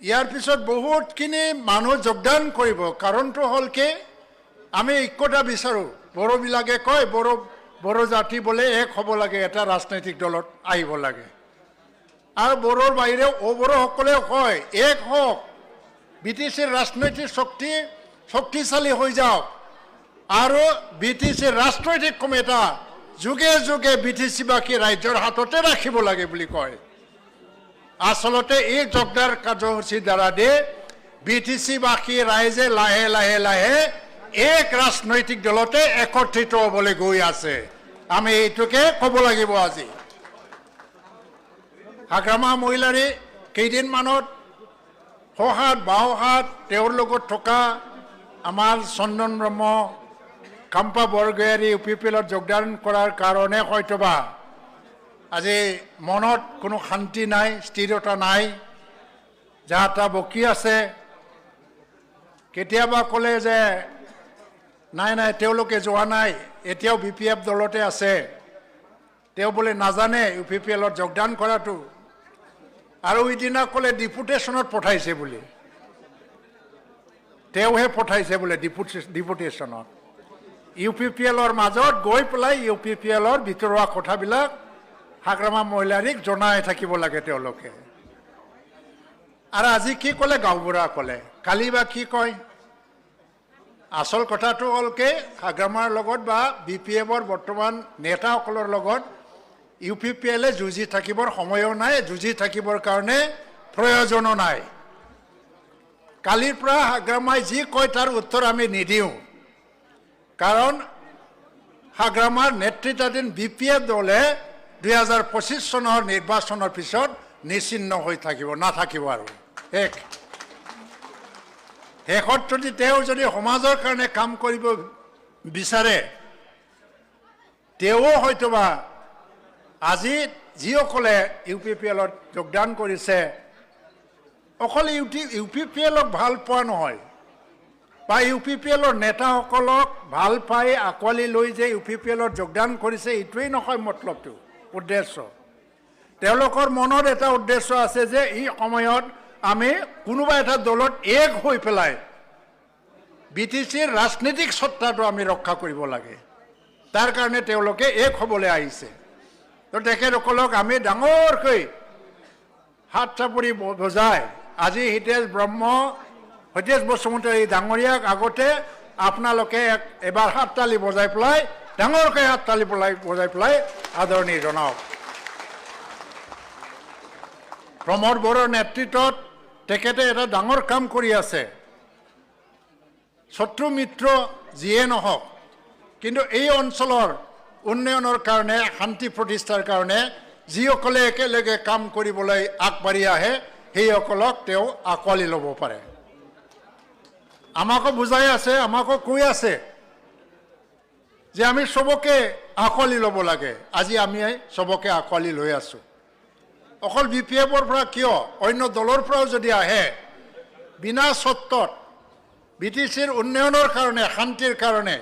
ইয়াৰ পিছত বহুতখিনি মানুহ যোগদান কৰিব। কাৰণটো হ'ল কি, আমি ঐক্যতা বিচাৰোঁ। বড়োবিলাকে কয় বড়ো জাতি বোলে এক হ'ব লাগে, এটা ৰাজনৈতিক দলত আহিব লাগে। আৰু বড়োৰ বাহিৰে অবড়োসকলেও কয় এক হওক, BTCৰ ৰাজনৈতিক শক্তিশালী হৈ যাওক আৰু BTCৰ ৰাজনৈতিক ক্ষমতা যুগে যুগে BTCবাসী ৰাজ্যৰ হাততে ৰাখিব লাগে বুলি কয়। আচলতে এই যোগদান কাৰ্যসূচীৰ দ্বাৰা দিয়ে BTCবাসী ৰাইজে লাহে লাহে লাহে এক ৰাজনৈতিক দলতে একত্ৰিত হ'বলৈ গৈ আছে। আমি এইটোকে ক'ব লাগিব। আজি হাগ্ৰামা মহিলাৰী কেইদিনমানত সহাত বাওহাত তেওঁৰ লগত থকা আমাৰ চন্দন ব্ৰহ্ম, কাম্পা বৰগয়াৰী UPPLত যোগদান কৰাৰ কাৰণে হয়তোবা আজি মনত কোনো শান্তি নাই, স্থিৰতা নাই, যা তা বকি আছে। কেতিয়াবা ক'লে যে নাই নাই তেওঁলোকে যোৱা নাই, এতিয়াও BPF দলতে আছে, তেওঁ বোলে নাজানে UPPLত যোগদান কৰাটো। আৰু ইদিনা ক'লে ডিপুটেশ্যনত পঠাইছে বুলি, তেওঁহে পঠাইছে বোলে ডিপুটেশ্যনত। UPPLৰ মাজত গৈ পেলাই UPPLৰ ভিতৰুৱা কথাবিলাক হাগ্ৰামা মহিলাৰীক জনাই থাকিব লাগে তেওঁলোকে। আৰু আজি কি ক'লে, গাঁওবুঢ়া ক'লে, কালি বা কি কয়। আচল কথাটো হ'ল কি, হাগ্ৰামাৰ লগত বা BPFৰ বৰ্তমান নেতাসকলৰ লগত UPPLে যুঁজি থাকিবৰ সময়ো নাই, যুঁজি থাকিবৰ কাৰণে প্ৰয়োজনো নাই। কালিৰ পৰা হাগ্ৰামাই যি কয় তাৰ উত্তৰ আমি নিদিওঁ। কাৰণ হাগ্ৰামাৰ নেতৃত্বাধীন BPF দলে 2025 চনৰ নিৰ্বাচনৰ পিছত নিশ্চিন্ন হৈ নাথাকিব। আৰু শেষত তেওঁ যদি সমাজৰ কাৰণে কাম কৰিব বিচাৰে, তেওঁ হয়তোবা আজি যিসকলে UPPLত যোগদান কৰিছে অকল UPPLক ভাল পোৱা নহয়, বা UPPLৰ নেতাসকলক ভাল পাই আঁকোৱালি লৈ যে UPPLত যোগদান কৰিছে এইটোৱেই নহয় মতলবটো, উদ্দেশ্য। তেওঁলোকৰ মনত এটা উদ্দেশ্য আছে যে এই সময়ত আমি কোনোবা এটা দলত এক হৈ পেলাই BTCৰ ৰাজনৈতিক সত্তাটো আমি ৰক্ষা কৰিব লাগে। তাৰ কাৰণে তেওঁলোকে এক হ'বলৈ আহিছে। তো তেখেতসকলক আমি ডাঙৰকৈ হাত চাপৰি বজাই আজি হিতেশ বসুমতাৰী ডাঙৰীয়াক আগতে আপোনালোকে এবাৰ হাততালি বজাই পেলাই, ডাঙৰকৈ হাততালি বজাই পেলাই আদৰণি জনাওক। প্ৰমোদ বড়োৰ নেতৃত্বত তেখেতে এটা ডাঙৰ কাম কৰি আছে। শত্ৰু মিত্ৰ যিয়ে নহওক, কিন্তু এই অঞ্চলৰ উন্নয়নৰ কাৰণে, শান্তি প্ৰতিষ্ঠাৰ কাৰণে যিসকলে একেলগে কাম কৰিবলৈ আগবাঢ়ি আহে সেইসকলক তেওঁ আঁকোৱালি ল'ব পাৰে। আমাকো বুজাই আছে, আমাকো কৈ আছে যে আমি চবকে আঁকোৱালি ল'ব লাগে। আজি আমি চবকে আঁকোৱালি লৈ আছোঁ। অকল BPFৰ পৰা কিয়, অন্য দলৰ পৰাও যদি আহে, বিনা চৰ্তত BTCৰ উন্নয়নৰ কাৰণে, শান্তিৰ কাৰণে।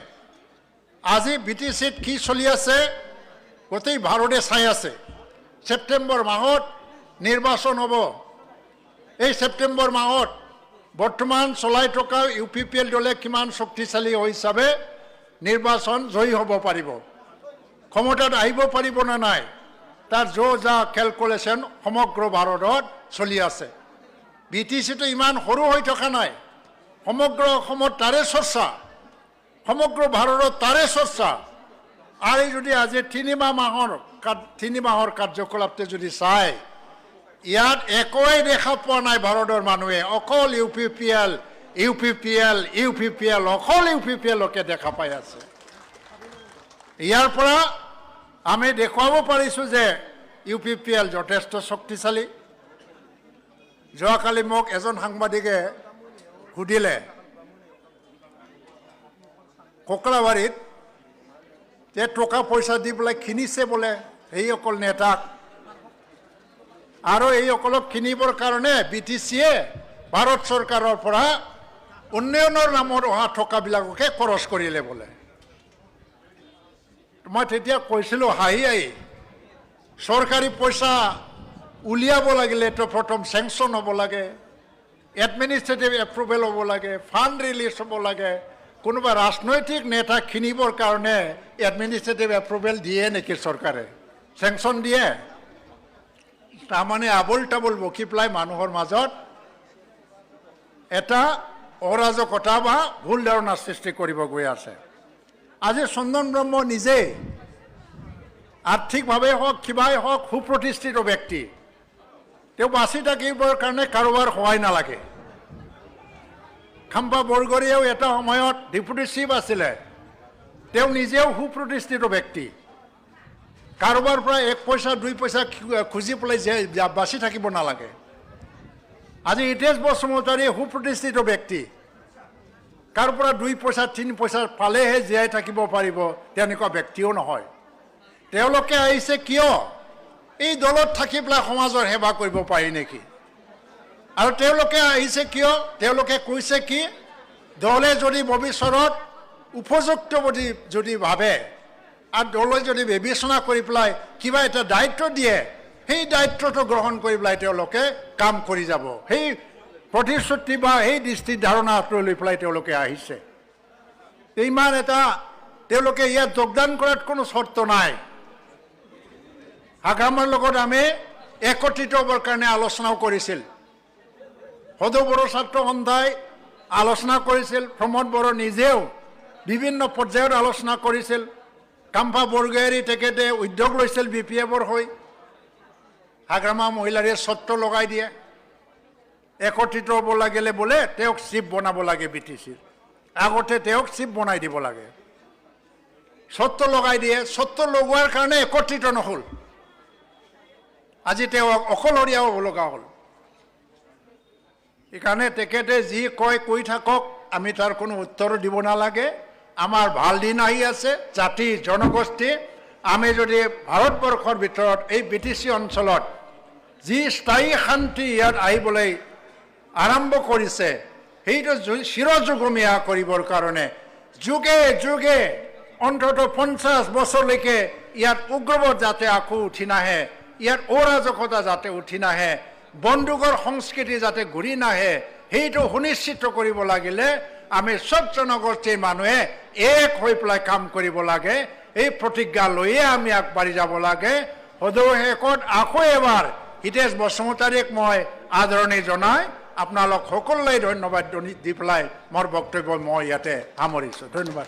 আজি BTCত কি চলি আছে গোটেই ভাৰতে চাই আছে। ছেপ্টেম্বৰ মাহত নিৰ্বাচন হ'ব। এই ছেপ্টেম্বৰ মাহত বৰ্তমান চলাই থকা UPPL দলে কিমান শক্তিশালী হিচাপে নিৰ্বাচন জয়ী হ'ব পাৰিব, ক্ষমতাত আহিব পাৰিব নে নাই, তাৰ যা কেলকুলেশ্যন সমগ্ৰ ভাৰতত চলি আছে। BTCটো ইমান সৰু হৈ থকা নাই, সমগ্ৰ অসমত তাৰে চৰ্চা, সমগ্ৰ ভাৰতত তাৰে চৰ্চা। আৰু যদি আজি 3 মাহৰ কাৰ্যকলাপটো যদি চাই, ইয়াত একোৱেই দেখা পোৱা নাই ভাৰতৰ মানুহে। অকল UPPL অকল UPPLকে দেখা পাই আছে। ইয়াৰ পৰা আমি দেখুৱাব পাৰিছোঁ যে UPPL যথেষ্ট শক্তিশালী। যোৱাকালি মোক এজন সাংবাদিকে সুধিলে, কোকৰাবাৰীত যে টকা পইচা দি পেলাই কিনিছে বোলে এইসকল নেতাক, আৰু এইসকলক কিনিবৰ কাৰণে BTCয়ে ভাৰত চৰকাৰৰ পৰা উন্নয়নৰ নামত অহা টকাবিলাককে খৰচ কৰিলে বোলে। মই তেতিয়া কৈছিলোঁ হাঁহি, চৰকাৰী পইচা উলিয়াব লাগিলেতো প্ৰথম চেংচন হ'ব লাগে, এডমিনিষ্ট্ৰেটিভ এপ্ৰুভেল হ'ব লাগে, ফাণ্ড ৰিলিজ হ'ব লাগে। কোনোবা ৰাজনৈতিক নেতা কিনিবৰ কাৰণে এডমিনিষ্ট্ৰেটিভ এপ্ৰুভেল দিয়ে নেকি চৰকাৰে? চেংচন দিয়ে? তাৰমানে আবুল তাবুল বকি পেলাই মানুহৰ মাজত এটা অৰাজকতা বা ভুল ধাৰণা সৃষ্টি কৰিব গৈ আছে। আজি চন্দন ব্ৰহ্ম নিজেই আৰ্থিকভাৱে হওক কিবাই হওক সুপ্ৰতিষ্ঠিত ব্যক্তি, তেওঁ বাচি থাকিবৰ কাৰণে কাৰোবাৰ সহায় নালাগে। খাম্পা বৰগৰীয়াও এটা সময়ত ডেপুটি চিফ আছিলে, তেওঁ নিজেও সুপ্ৰতিষ্ঠিত ব্যক্তি, কাৰোবাৰ পৰা 1 পইচা 2 পইচা খুজি পেলাই যে বাচি থাকিব নালাগে। আজি হিতেশ বসুমতাৰী সুপ্ৰতিষ্ঠিত ব্যক্তি, কাৰো পৰা 2 পইচা 3 পইচা পালেহে জীয়াই থাকিব পাৰিব তেনেকুৱা ব্যক্তিও নহয়। তেওঁলোকে আহিছে কিয়? এই দলত থাকি পেলাই সমাজৰ সেৱা কৰিব পাৰি নেকি? আৰু তেওঁলোকে আহিছে কিয়? তেওঁলোকে কৈছে কি দলে যদি ভৱিষ্যত উপযুক্ত যদি ভাবে আৰু দলে যদি বিবেচনা কৰি পেলাই কিবা এটা দায়িত্ব দিয়ে, সেই দায়িত্বটো গ্ৰহণ কৰি পেলাই তেওঁলোকে কাম কৰি যাব। সেই প্ৰতিশ্ৰুতি বা সেই দৃষ্টি ধাৰণাটো লৈ পেলাই তেওঁলোকে আহিছে। ইমান এটা তেওঁলোকে ইয়াত যোগদান কৰাত কোনো চৰ্ত নাই। হাগ্ৰামৰ লগত আমি একত্ৰিত হ'বৰ কাৰণে আলোচনাও কৰিছিল। সদৌ বড়ো ছাত্ৰ সন্থাই আলোচনা কৰিছিল, প্ৰমোদ বড়ো নিজেও বিভিন্ন পৰ্যায়ত আলোচনা কৰিছিল। কাম্পা বৰগয়াৰী তেখেতে উদ্যোগ লৈছিল BPFৰ হৈ। হাগ্ৰামা মহিলাৰে চৰ্ত লগাই দিয়ে, একত্ৰিত হ'ব লাগিলে বোলে তেওঁক চিফ বনাব লাগে BTCৰ আগতে, তেওঁক চিফ বনাই দিব লাগে। চৰ্ত লগাই দিয়ে, চৰ্ত লগোৱাৰ কাৰণে একত্ৰিত নহ'ল। আজি তেওঁ অকলশৰীয়া হ'ব লগা হ'ল। সেইকাৰণে তেখেতে যি কয় কৈ থাকক, আমি তাৰ কোনো উত্তৰ দিব নালাগে। আমাৰ ভাল দিন আহি আছে। জাতি জনগোষ্ঠী আমি যদি ভাৰতবৰ্ষৰ ভিতৰত এই BTC অঞ্চলত যি স্থায়ী শান্তি ইয়াত আহিবলৈ আৰম্ভ কৰিছে, সেইটো চিৰযুগমীয়া কৰিবৰ কাৰণে যুগে যুগে অন্ততঃ 50 বছৰলৈকে ইয়াত উগ্ৰবাদ যাতে আকৌ উঠি নাহে, ইয়াত অৰাজকতা যাতে উঠি নাহে, বন্দুকৰ সংস্কৃতি যাতে ঘূৰি নাহে, সেইটো সুনিশ্চিত কৰিব লাগিলে আমি চব জনগোষ্ঠীৰ মানুহে এক হৈ পেলাই কাম কৰিব লাগে। এই প্ৰতিজ্ঞা লৈয়ে আমি আগবাঢ়ি যাব লাগে। সদৌ শেষত আকৌ এবাৰ হিতেশ বসুমতাৰীক মই আদৰণি জনাই আপোনালোক সকলোলৈ ধন্যবাদ দি পেলাই মোৰ বক্তব্য মই ইয়াতে সামৰিছোঁ। ধন্যবাদ।